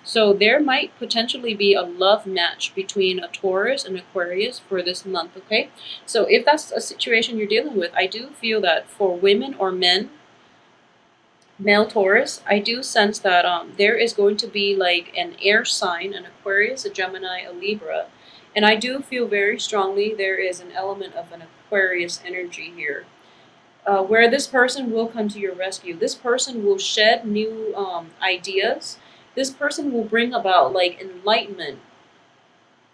So there might potentially be a love match between a Taurus and Aquarius for this month, okay? So if that's a situation you're dealing with, I do feel that for women or men, male Taurus, I do sense that there is going to be like an air sign, an Aquarius, a Gemini, a Libra. And I do feel very strongly there is an element of an Aquarius energy here, where this person will come to your rescue. This person will shed new ideas. This person will bring about like enlightenment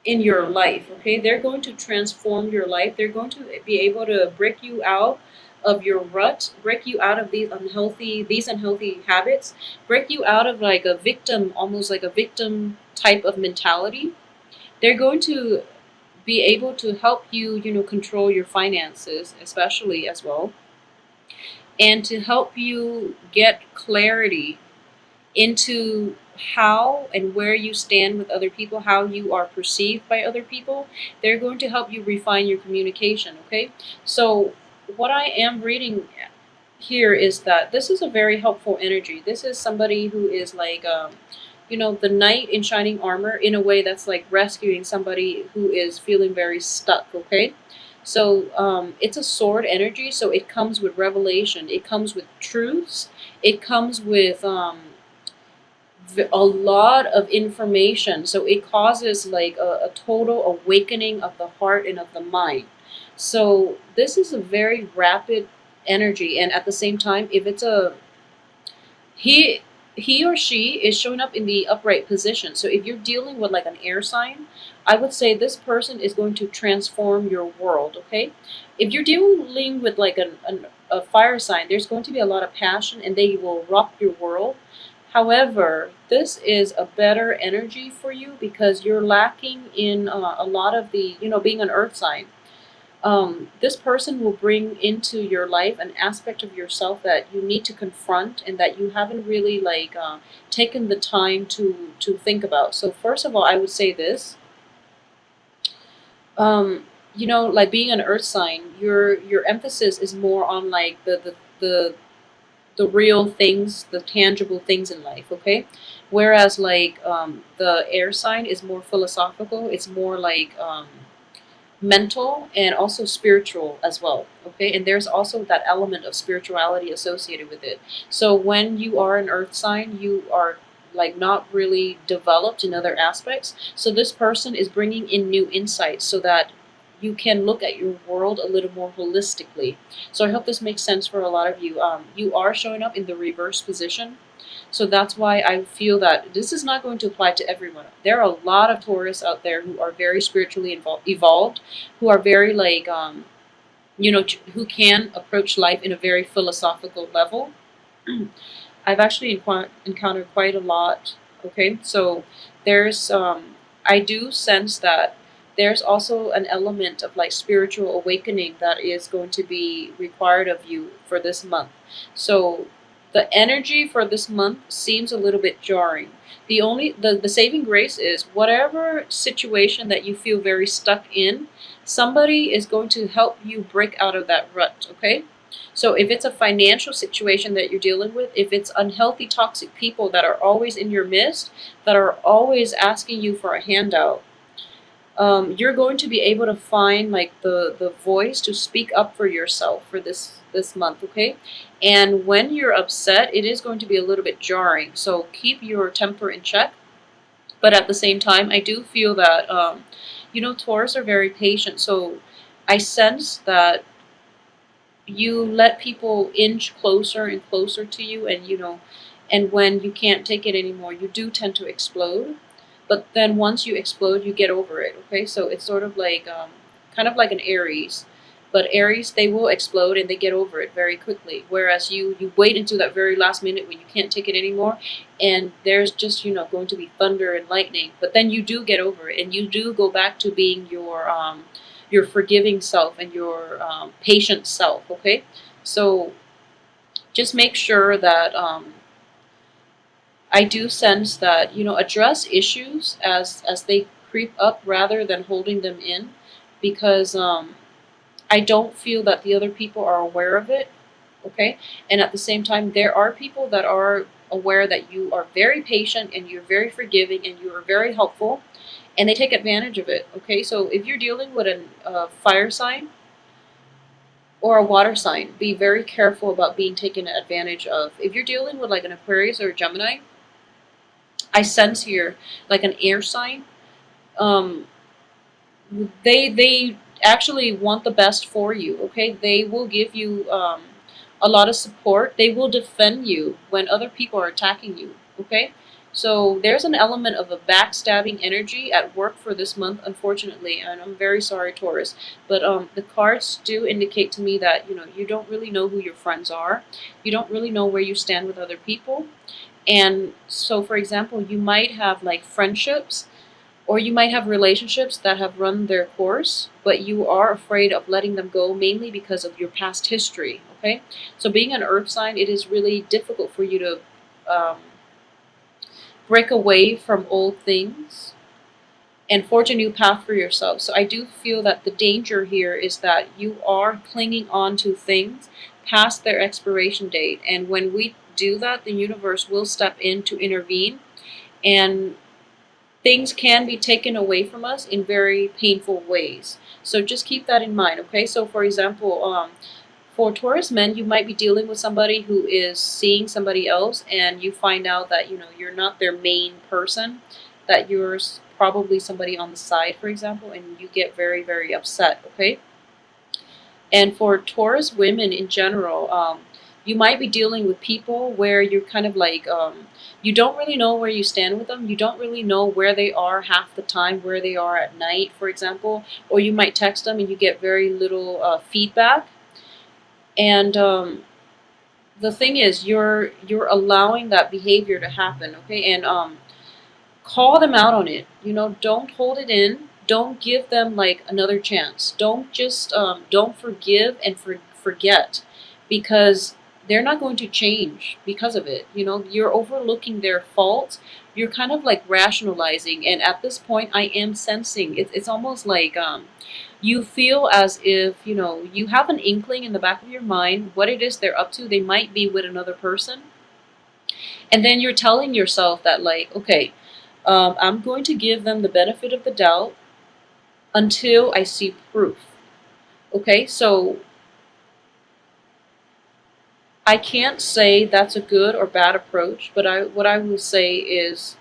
in your life. Okay, they're going to transform your life. They're going to be able to break you out of your rut, break you out of these unhealthy habits, break you out of like a victim, almost like a victim type of mentality. They're going to be able to help you, control your finances, especially as well, and to help you get clarity into how and where you stand with other people, how you are perceived by other people. They're going to help you refine your communication, okay? So, what I am reading here is that this is a very helpful energy. This is somebody who is like, the knight in shining armor in a way that's like rescuing somebody who is feeling very stuck, okay? So it's a sword energy, so it comes with revelation, it comes with truths, it comes with a lot of information. So it causes like a total awakening of the heart and of the mind. So this is a very rapid energy, and at the same time, if it's a he he or she is showing up in the upright position. So if you're dealing with like an air sign, I would say this person is going to transform your world, okay? If you're dealing with like a fire sign, there's going to be a lot of passion and they will rock your world. However, this is a better energy for you because you're lacking in a lot of the, being an earth sign. This person will bring into your life an aspect of yourself that you need to confront and that you haven't really like taken the time to think about. So first of all, I would say this. Like being an earth sign, your emphasis is more on like the real things, the tangible things in life, okay? Whereas like the air sign is more philosophical. It's more like mental and also spiritual as well, okay? And there's also that element of spirituality associated with it. So when you are an earth sign, you are like not really developed in other aspects. So this person is bringing in new insights so that you can look at your world a little more holistically. So I hope this makes sense for a lot of you. You are showing up in the reverse position, so that's why I feel that this is not going to apply to everyone. There are a lot of Taurus out there who are very spiritually evolved, who are very like, who can approach life in a very philosophical level. I've actually encountered quite a lot. Okay, so there's, I do sense that there's also an element of like spiritual awakening that is going to be required of you for this month. So the energy for this month seems a little bit jarring. The saving grace is whatever situation that you feel very stuck in, somebody is going to help you break out of that rut, okay? So if it's a financial situation that you're dealing with, if it's unhealthy, toxic people that are always in your midst, that are always asking you for a handout, you're going to be able to find like the voice to speak up for yourself for this month, okay? And when you're upset, it is going to be a little bit jarring. So keep your temper in check. But at the same time, I do feel that Taurus are very patient. So I sense that you let people inch closer and closer to you, and and when you can't take it anymore, you do tend to explode. But then once you explode, you get over it, okay? So it's sort of like kind of like an Aries. But Aries, they will explode and they get over it very quickly, whereas you wait until that very last minute when you can't take it anymore, and there's just going to be thunder and lightning, but then you do get over it and you do go back to being your forgiving self and your patient self, okay? So just make sure that I do sense that address issues as they creep up rather than holding them in, because I don't feel that the other people are aware of it, okay? And at the same time, there are people that are aware that you are very patient and you're very forgiving and you are very helpful, and they take advantage of it. Okay, so if you're dealing with a fire sign or a water sign, be very careful about being taken advantage of. If you're dealing with like an Aquarius or a Gemini, I sense here like an air sign. Um, they actually want the best for you. Okay, they will give you a lot of support. They will defend you when other people are attacking you. Okay, so there's an element of a backstabbing energy at work for this month, unfortunately, and I'm very sorry, Taurus. But the cards do indicate to me that you don't really know who your friends are. You don't really know where you stand with other people, and so for example, you might have like friendships or you might have relationships that have run their course, but you are afraid of letting them go mainly because of your past history. Okay? So, being an earth sign, it is really difficult for you to um, break away from old things and forge a new path for yourself. So, I do feel that the danger here is that you are clinging on to things past their expiration date. And when we do that, the universe will step in to intervene, and things can be taken away from us in very painful ways. So just keep that in mind, okay? So for example, for Taurus men, you might be dealing with somebody who is seeing somebody else, and you find out that you're not their main person, that you're probably somebody on the side, for example, and you get very, very upset, okay? And for Taurus women in general, you might be dealing with people where you're kind of like, you don't really know where you stand with them. You don't really know where they are half the time, where they are at night, for example. Or you might text them and you get very little feedback. And the thing is, you're allowing that behavior to happen, okay? And call them out on it. Don't hold it in. Don't give them like another chance. Don't just don't forgive and forget, because they're not going to change because of it. You're overlooking their faults. You're kind of like rationalizing, and at this point, I am sensing it's almost like you feel as if you have an inkling in the back of your mind what it is they're up to. They might be with another person, and then you're telling yourself that like, okay, I'm going to give them the benefit of the doubt until I see proof. Okay, so I can't say that's a good or bad approach, but what I will say is,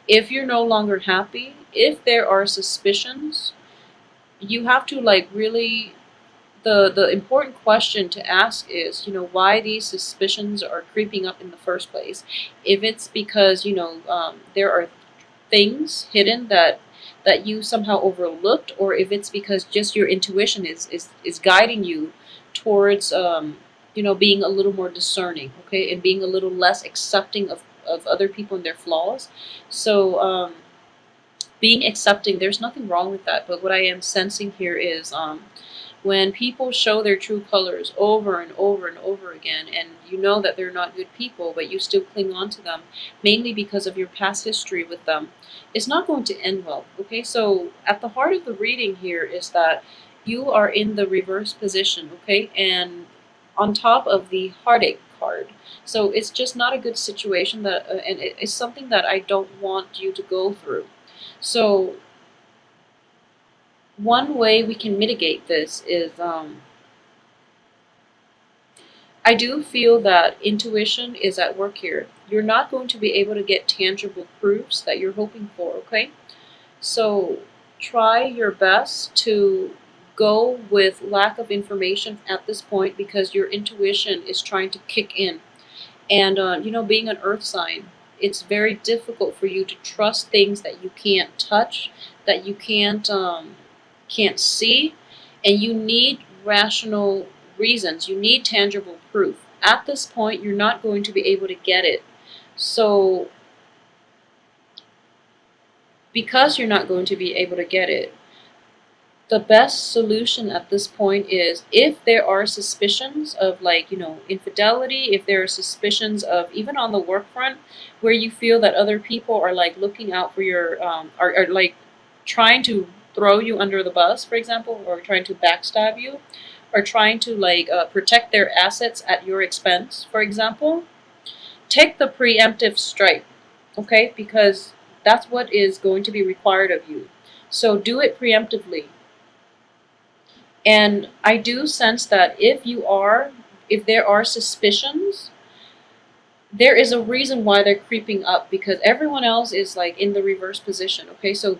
if you're no longer happy, if there are suspicions, you have to like really, the important question to ask is, why these suspicions are creeping up in the first place. If it's because there are things hidden that you somehow overlooked, or if it's because just your intuition is guiding you towards being a little more discerning, okay, and being a little less accepting of other people and their flaws. So being accepting, there's nothing wrong with that, but what I am sensing here is when people show their true colors over and over and over again, and you know that they're not good people, but you still cling on to them, mainly because of your past history with them, it's not going to end well, okay? So at the heart of the reading here is that you are in the reverse position, okay? And on top of the heartache card. So it's just not a good situation, and it's something that I don't want you to go through. So one way we can mitigate this is I do feel that intuition is at work here. You're not going to be able to get tangible proofs that you're hoping for, okay? So try your best to go with lack of information at this point, because your intuition is trying to kick in. And, being an earth sign, it's very difficult for you to trust things that you can't touch, that you can't see, and you need rational reasons. You need tangible proof. At this point, you're not going to be able to get it. So, because you're not going to be able to get it, the best solution at this point is, if there are suspicions of like, infidelity, if there are suspicions of, even on the work front, where you feel that other people are like looking out for your, are like trying to throw you under the bus, for example, or trying to backstab you, or trying to like protect their assets at your expense, for example, take the preemptive strike, okay? Because that's what is going to be required of you. So do it preemptively. And I do sense that if there are suspicions, there is a reason why they're creeping up, because everyone else is like in the reverse position. Okay, so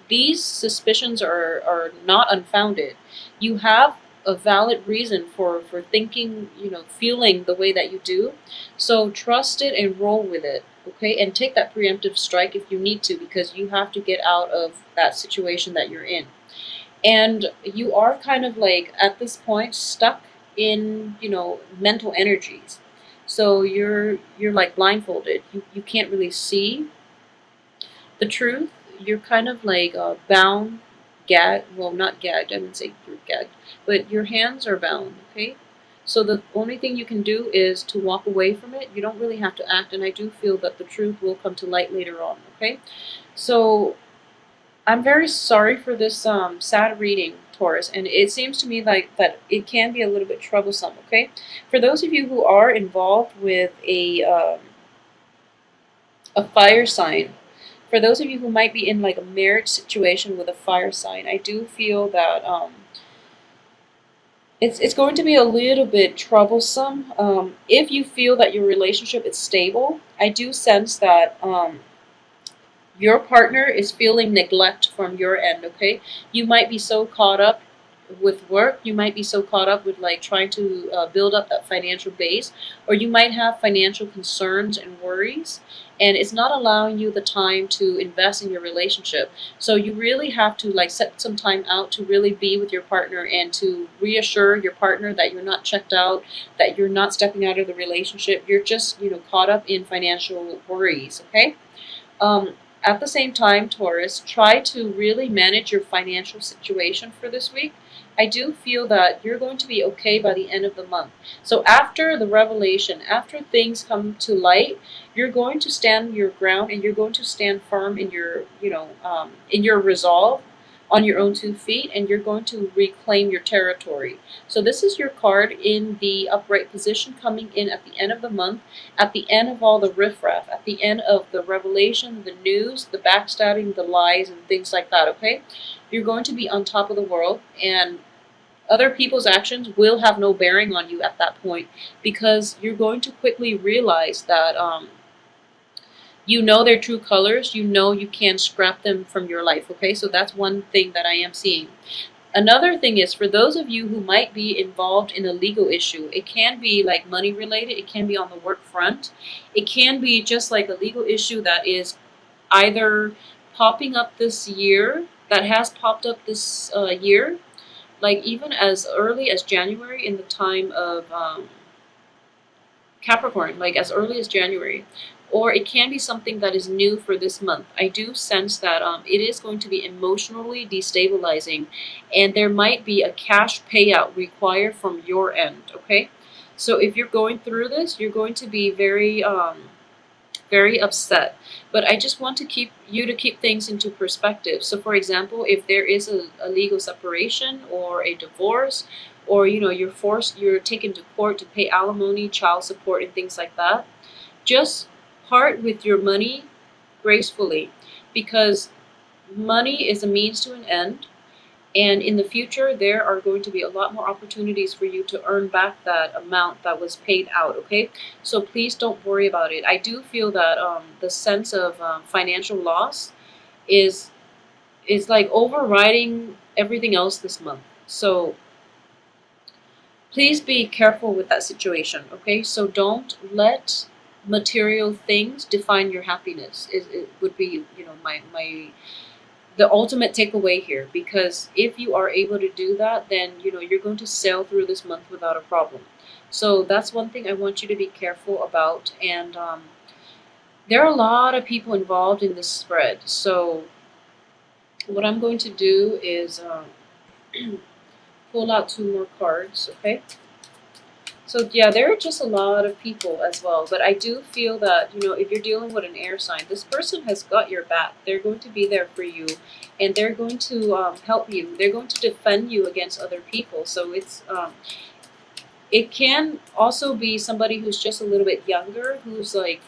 these suspicions are not unfounded. You have a valid reason for thinking, feeling the way that you do. So trust it and roll with it. Okay, and take that preemptive strike if you need to, because you have to get out of that situation that you're in. And you are kind of like at this point stuck in mental energies, so you're like blindfolded. You can't really see the truth. You're kind of like bound, gagged. Well, not gagged, I wouldn't say you're gagged, but your hands are bound. Okay, so the only thing you can do is to walk away from it. You don't really have to act, and I do feel that the truth will come to light later on. Okay, so I'm very sorry for this sad reading, Taurus, and it seems to me like that it can be a little bit troublesome. Okay, for those of you who are involved with a fire sign, for those of you who might be in like a marriage situation with a fire sign, I do feel that it's going to be a little bit troublesome. If you feel that your relationship is stable, I do sense that your partner is feeling neglect from your end. Okay, you might be so caught up with work, you might be so caught up with like trying to build up that financial base, or you might have financial concerns and worries, and it's not allowing you the time to invest in your relationship. So you really have to like set some time out to really be with your partner and to reassure your partner that you're not checked out, that you're not stepping out of the relationship, you're just caught up in financial worries. Okay, um, at the same time, Taurus, try to really manage your financial situation for this week. I do feel that you're going to be okay by the end of the month. So after the revelation, after things come to light, you're going to stand your ground and you're going to stand firm in your resolve on your own 2 feet, and you're going to reclaim your territory. So this is your card in the upright position coming in at the end of the month, at the end of all the riffraff, at the end of the revelation, the news, the backstabbing, the lies, and things like that. Okay, you're going to be on top of the world, and other people's actions will have no bearing on you at that point, because you're going to quickly realize that you know their true colors. You know you can scrap them from your life. Okay, so that's one thing that I am seeing. Another thing is, for those of you who might be involved in a legal issue, it can be like money related, it can be on the work front, it can be just like a legal issue that is either popping up this year, that has popped up this year, like even as early as January, in the time of Capricorn, like as early as January. Or it can be something that is new for this month. I do sense that it is going to be emotionally destabilizing, and there might be a cash payout required from your end. Okay, so if you're going through this, you're going to be very upset. But I just want to keep things into perspective. So for example, if there is a legal separation or a divorce, or you're taken to court to pay alimony, child support, and things like that, just part with your money gracefully, because money is a means to an end, and in the future there are going to be a lot more opportunities for you to earn back that amount that was paid out. Okay, so please don't worry about it. I do feel that the sense of financial loss is like overriding everything else this month. So please be careful with that situation. Okay, so don't let material things define your happiness. It would be my the ultimate takeaway here, because if you are able to do that, then you're going to sail through this month without a problem. So that's one thing I want you to be careful about. And there are a lot of people involved in this spread, so what I'm going to do is pull out 2 more cards. Okay, so yeah, there are just a lot of people as well, but I do feel that if you're dealing with an air sign, this person has got your back. They're going to be there for you, and they're going to help you. They're going to defend you against other people. So it's It can also be somebody who's just a little bit younger, who's like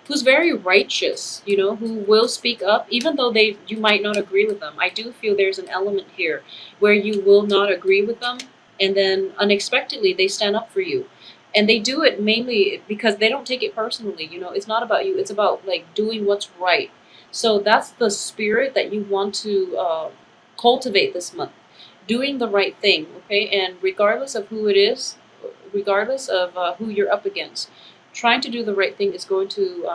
who's very righteous, you know, who will speak up even though they you might not agree with them. I do feel there's an element here where you will not agree with them, and then unexpectedly they stand up for you. And they do it mainly because they don't take it personally, you know. It's not about you, it's about like doing what's right. So that's the spirit that you want to cultivate this month, doing the right thing, okay? And regardless of who it is, regardless of who you're up against, trying to do the right thing is going to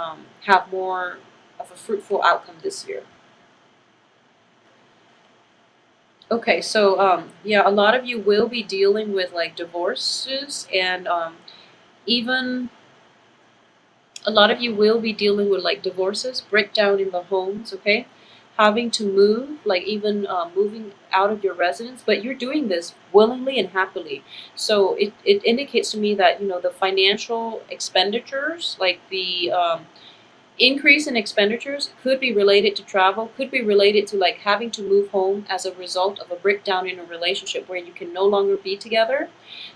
have more of a fruitful outcome this year. Okay, so yeah, a lot of you will be dealing with like divorces, and even a lot of you will be dealing with like divorces, breakdown in the homes, okay? Having to move, like even moving out of your residence, but you're doing this willingly and happily. So it indicates to me that, you know, the financial expenditures, like the increase in expenditures could be related to travel, could be related to like having to move home as a result of a breakdown in a relationship where you can no longer be together.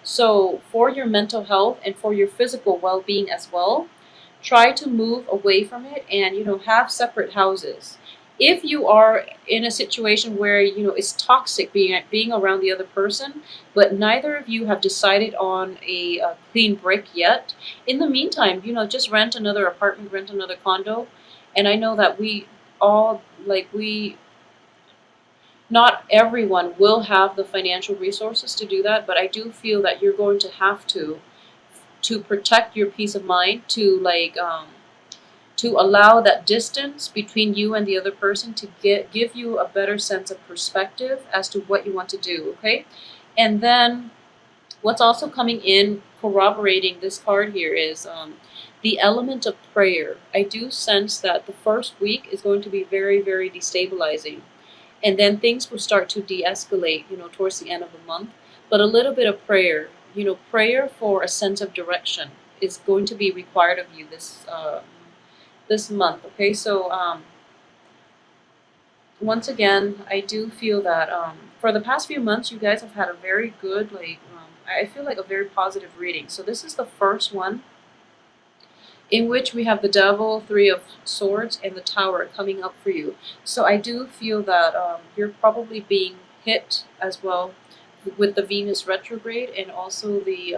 So, for your mental health and for your physical well being as well, try to move away from it and, you know, have separate houses. If you are in a situation where, you know, it's toxic being around the other person, but neither of you have decided on a clean break yet, in the meantime, you know, just rent another apartment, rent another condo. And I know that we all, like, not everyone will have the financial resources to do that, but I do feel that you're going to have to protect your peace of mind, to allow that distance between you and the other person to give you a better sense of perspective as to what you want to do, okay? And then what's also coming in corroborating this card here is the element of prayer. I do sense that the first week is going to be very, very destabilizing. And then things will start to de escalate, you know, towards the end of the month. But a little bit of prayer, you know, prayer for a sense of direction is going to be required of you this month, okay? So, once again, I do feel that for the past few months, you guys have had a very good, I feel like a very positive reading. So this is the first one in which we have the Devil, Three of Swords, and the Tower coming up for you. So I do feel that you're probably being hit as well with the Venus retrograde and also the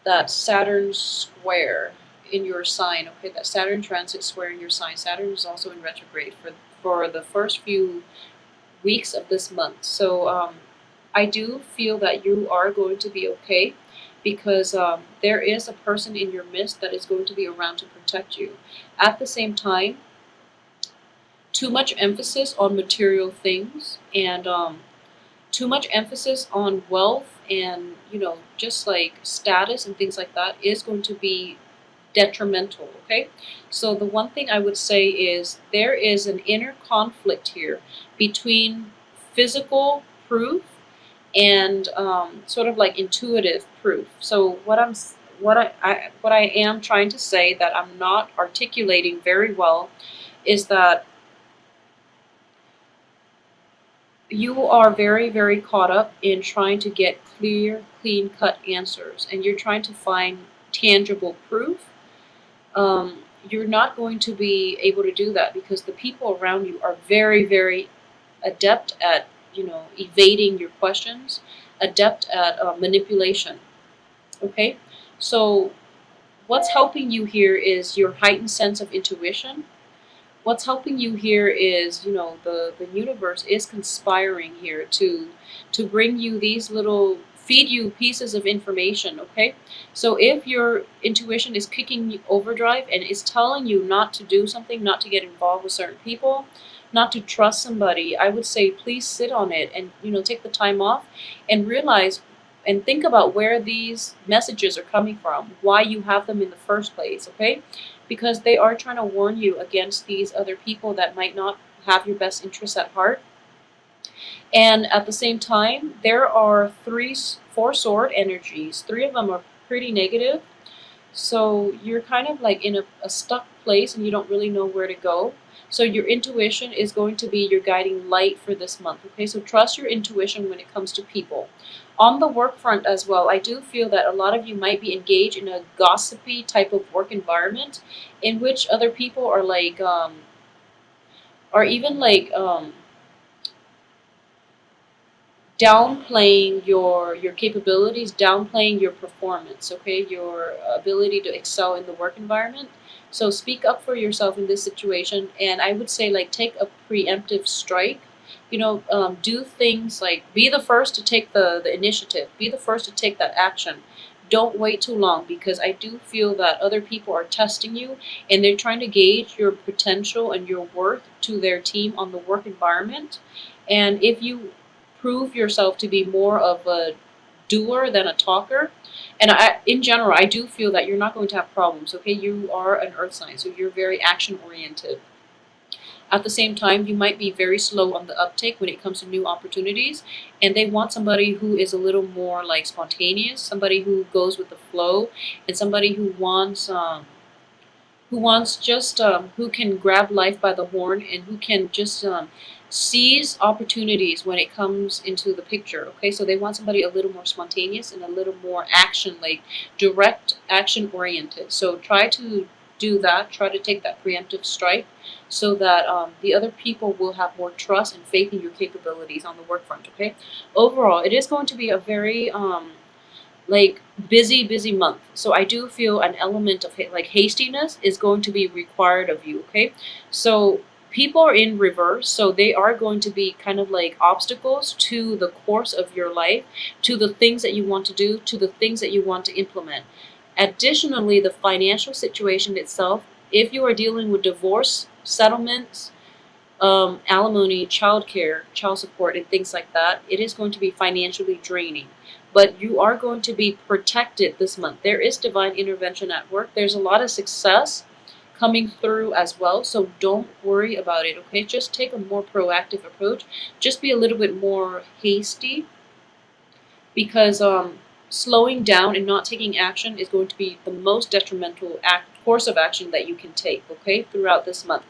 that Saturn square in your sign. Okay, that Saturn transit square in your sign. Saturn is also in retrograde for the first few weeks of this month. So I do feel that you are going to be okay because there is a person in your midst that is going to be around to protect you. At the same time, too much emphasis on material things and too much emphasis on wealth and, you know, just like status and things like that is going to be detrimental, okay? So the one thing I would say is there is an inner conflict here between physical proof and sort of like intuitive proof. So what I am trying to say that I'm not articulating very well is that you are very, very caught up in trying to get clear, clean cut answers, and you're trying to find tangible proof. You're not going to be able to do that because the people around you are very, very adept at, you know, evading your questions, adept at manipulation. Okay, so what's helping you here is your heightened sense of intuition. What's helping you here is, you know, the universe is conspiring here to bring you these little feed you pieces of information, okay? So if your intuition is kicking you overdrive and is telling you not to do something, not to get involved with certain people, not to trust somebody, I would say please sit on it and, you know, take the time off and realize and think about where these messages are coming from, why you have them in the first place, okay? Because they are trying to warn you against these other people that might not have your best interests at heart. And at the same time, there are four sword energies. Three of them are pretty negative. So you're kind of like in a stuck place and you don't really know where to go. So your intuition is going to be your guiding light for this month. Okay, so trust your intuition when it comes to people. On the work front as well, I do feel that a lot of you might be engaged in a gossipy type of work environment in which other people are like, or even like downplaying your capabilities, downplaying your performance, okay, your ability to excel in the work environment. So speak up for yourself in this situation, and I would say like take a preemptive strike. Do things like be the first to take the initiative, be the first to take that action. Don't wait too long, because I do feel that other people are testing you and they're trying to gauge your potential and your worth to their team on the work environment. And if you prove yourself to be more of a doer than a talker, and in general, I do feel that you're not going to have problems. Okay, you are an earth sign, so you're very action oriented. At the same time, you might be very slow on the uptake when it comes to new opportunities, and they want somebody who is a little more like spontaneous, somebody who goes with the flow, and somebody who wants just who can grab life by the horn, and who can just seize opportunities when it comes into the picture. Okay, so they want somebody a little more spontaneous and a little more action, like direct action oriented. So try to do that. Try to take that preemptive strike, so that the other people will have more trust and faith in your capabilities on the work front. Okay, overall, it is going to be a very like busy month. So I do feel an element of like hastiness is going to be required of you. Okay, so people are in reverse, so they are going to be kind of like obstacles to the course of your life, to the things that you want to do, to the things that you want to implement. Additionally, the financial situation itself, if you are dealing with divorce settlements, alimony, childcare, child support, and things like that, it is going to be financially draining. But you are going to be protected this month. There is divine intervention at work. There's a lot of success coming through as well. So don't worry about it, okay? Just take a more proactive approach. Just be a little bit more hasty, because slowing down and not taking action is going to be the most detrimental course of action that you can take, okay, throughout this month.